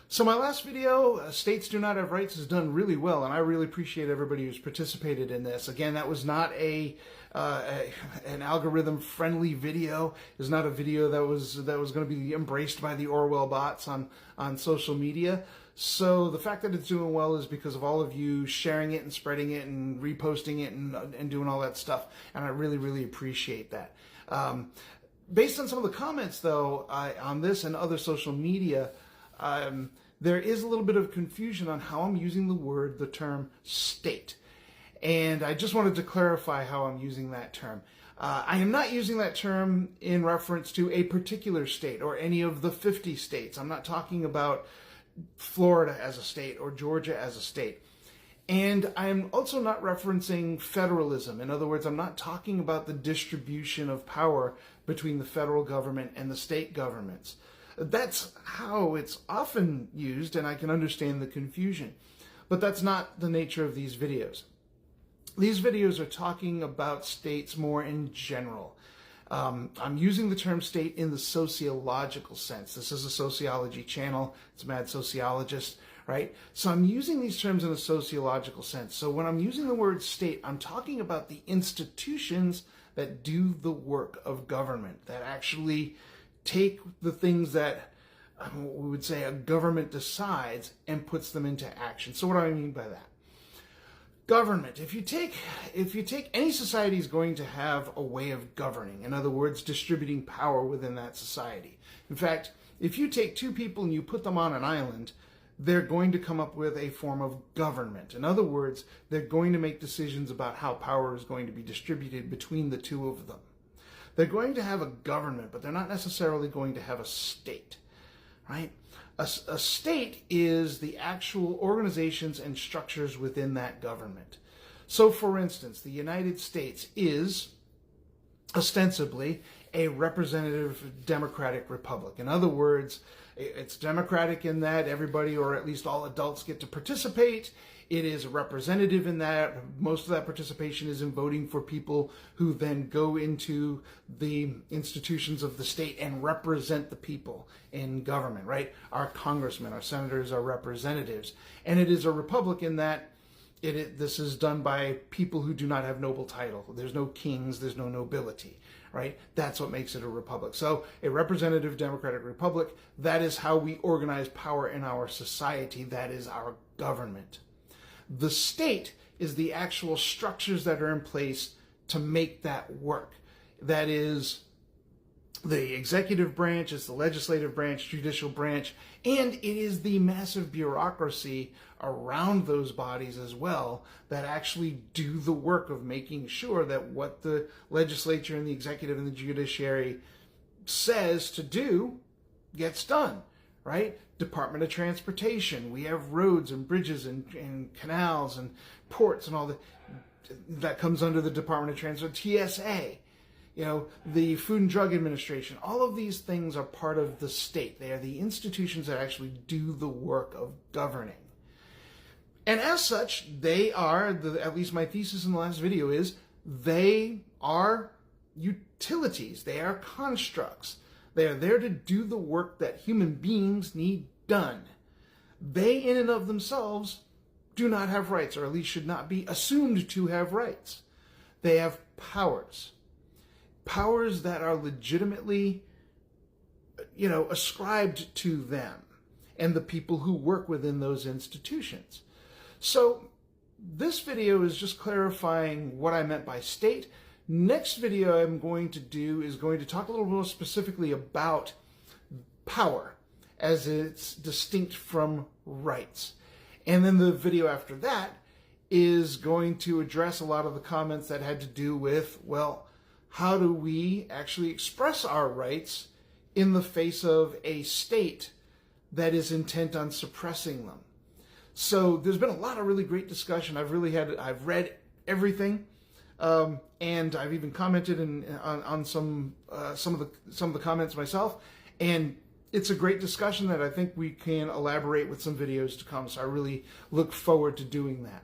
So my last video, States Do Not Have Rights, has done really well, and I really appreciate everybody who's participated in this. Again, that was not an algorithm-friendly video. It was not a video that was going to be embraced by the Orwell bots on social media. So the fact that it's doing well is because of all of you sharing it and spreading it and reposting it and doing all that stuff, and I really, really appreciate that. Based on some of the comments, though, on this and other social media, there is a little bit of confusion on how I'm using the term state. And I just wanted to clarify how I'm using that term. I am not using that term in reference to a particular state or any of the 50 states. I'm not talking about Florida as a state or Georgia as a state. And I'm also not referencing federalism. In other words, I'm not talking about the distribution of power between the federal government and the state governments. That's how it's often used, and I can understand the confusion. But that's not the nature of these videos. These videos are talking about states more in general. I'm using the term state in the sociological sense. This is a sociology channel. It's a mad sociologist, right? So I'm using these terms in a sociological sense. So when I'm using the word state, I'm talking about the institutions that do the work of government, that actually take the things that we would say a government decides and puts them into action. So what do I mean by that? Government. If you take any society is going to have a way of governing. In other words, distributing power within that society. In fact, if you take two people and you put them on an island, they're going to come up with a form of government. In other words, they're going to make decisions about how power is going to be distributed between the two of them. They're going to have a government, but they're not necessarily going to have a state, right? A state is the actual organizations and structures within that government. So, for instance, the United States is ostensibly a representative democratic republic. In other words, it's democratic in that everybody, or at least all adults, get to participate. It is representative in that most of that participation is in voting for people who then go into the institutions of the state and represent the people in government, right? Our congressmen, our senators, our representatives. And it is a republic in that this is done by people who do not have noble title. There's no kings, there's no nobility, right? That's what makes it a republic. So a representative democratic republic, that is how we organize power in our society. That is our government. The state is the actual structures that are in place to make that work. That is the executive branch, it's the legislative branch, judicial branch, and it is the massive bureaucracy around those bodies as well that actually do the work of making sure that what the legislature and the executive and the judiciary says to do gets done, right? Department of Transportation. We have roads and bridges and canals and ports and all that comes under the Department of Transport. TSA, the Food and Drug Administration. All of these things are part of the state. They are the institutions that actually do the work of governing. And as such, they are, at least my thesis in the last video is, they are utilities. They are constructs. They are there to do the work that human beings need done. They, in and of themselves, do not have rights, or at least should not be assumed to have rights. They have powers. Powers that are legitimately, ascribed to them and the people who work within those institutions. So this video is just clarifying what I meant by state. Next video I'm going to do is going to talk a little more specifically about power as it's distinct from rights. And then the video after that is going to address a lot of the comments that had to do with, well, how do we actually express our rights in the face of a state that is intent on suppressing them? So there's been a lot of really great discussion. I've read everything. And I've even commented on some of the comments myself, and it's a great discussion that I think we can elaborate with some videos to come. So I really look forward to doing that.